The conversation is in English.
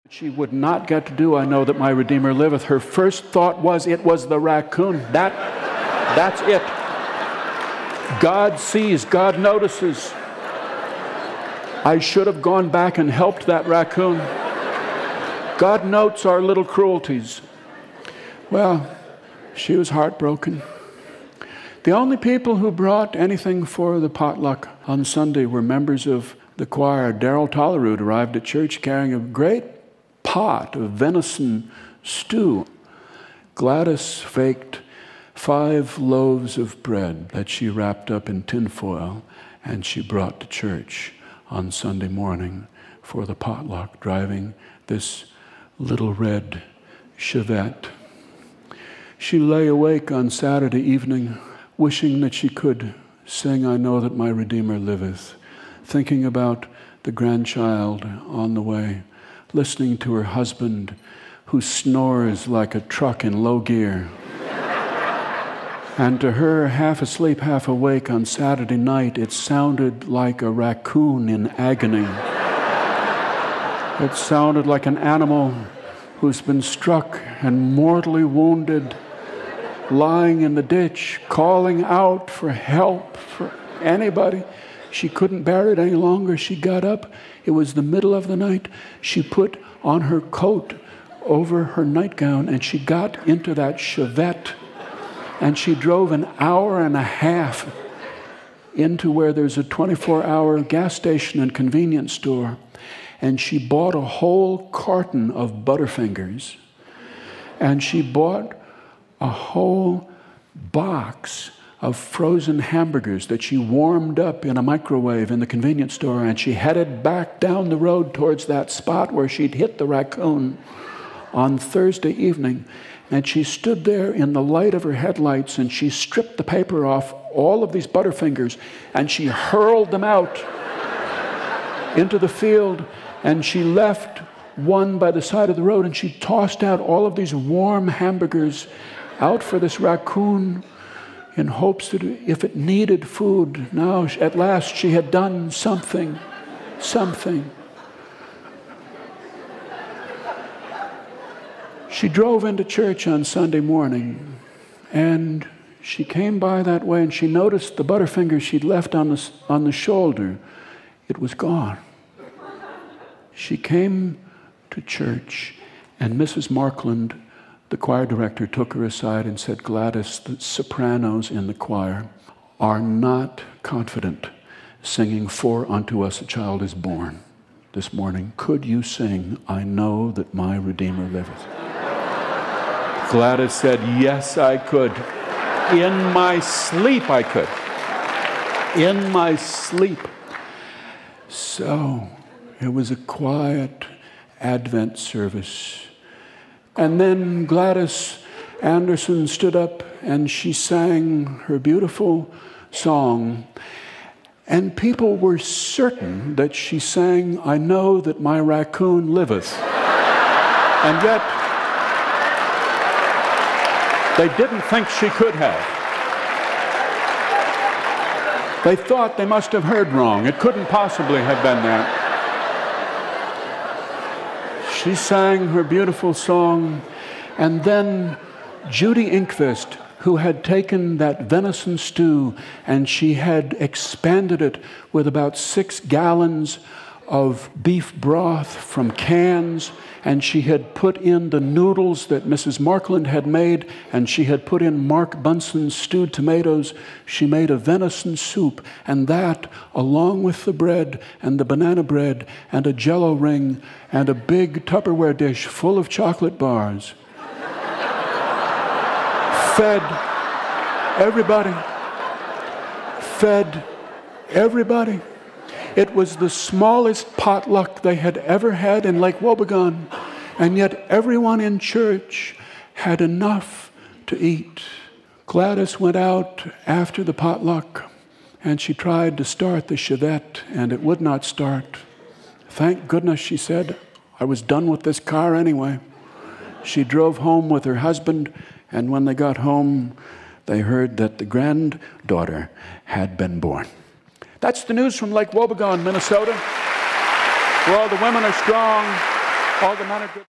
She would not get to do I know that my Redeemer liveth. Her first thought was it was the raccoon. That's it. God sees, God notices. I should have gone back and helped that raccoon. God notes our little cruelties. Well, she was heartbroken. The only people who brought anything for the potluck on Sunday were members of the choir. Darrell Tollerud arrived at church carrying a great pot of venison stew. Gladys faked 5 loaves of bread that she wrapped up in tinfoil and she brought to church on Sunday morning for the potluck, driving this little red Chevette. She lay awake on Saturday evening, wishing that she could sing I Know That My Redeemer Liveth, thinking about the grandchild on the way, listening to her husband who snores like a truck in low gear. And to her, half asleep, half awake on Saturday night, it sounded like a raccoon in agony. It sounded like an animal who's been struck and mortally wounded, lying in the ditch, calling out for help, for anybody. She couldn't bear it any longer. She got up. It was the middle of the night. She put on her coat over her nightgown and she got into that Chevette and she drove an hour and a half into where there's a 24-hour gas station and convenience store, and she bought a whole carton of Butterfingers, and she bought a whole box of frozen hamburgers that she warmed up in a microwave in the convenience store, and she headed back down the road towards that spot where she'd hit the raccoon on Thursday evening. And she stood there in the light of her headlights and she stripped the paper off all of these Butterfingers and she hurled them out into the field, and she left one by the side of the road and she tossed out all of these warm hamburgers out for this raccoon in hopes that if it needed food, now at last she had done something. She drove into church on Sunday morning, and she came by that way, and she noticed the Butterfinger she'd left on the shoulder. It was gone. She came to church, and Mrs. Markland, the choir director, took her aside and said, Gladys, the sopranos in the choir are not confident singing For Unto Us a Child is Born this morning. Could you sing, I Know That My Redeemer Liveth? Gladys said, yes, I could. In my sleep, I could. In my sleep. So it was a quiet Advent service. And then Gladys Anderson stood up and she sang her beautiful song. And people were certain that she sang, I Know That My Raccoon Liveth. And yet, they didn't think she could have. They thought they must have heard wrong. It couldn't possibly have been that. She sang her beautiful song, and then Judy Inkvist, who had taken that venison stew and she had expanded it with about 6 gallons of beef broth from cans, and she had put in the noodles that Mrs. Markland had made, and she had put in Mark Bunson's stewed tomatoes. She made a venison soup, and that, along with the bread and the banana bread and a Jell-O ring and a big Tupperware dish full of chocolate bars, fed everybody. Fed everybody. It was the smallest potluck they had ever had in Lake Wobegon, and yet everyone in church had enough to eat. Gladys went out after the potluck, and she tried to start the Chevette, and it would not start. Thank goodness, she said, I was done with this car anyway. She drove home with her husband, and when they got home, they heard that the granddaughter had been born. That's the news from Lake Wobegon, Minnesota, where all the women are strong All the men are good.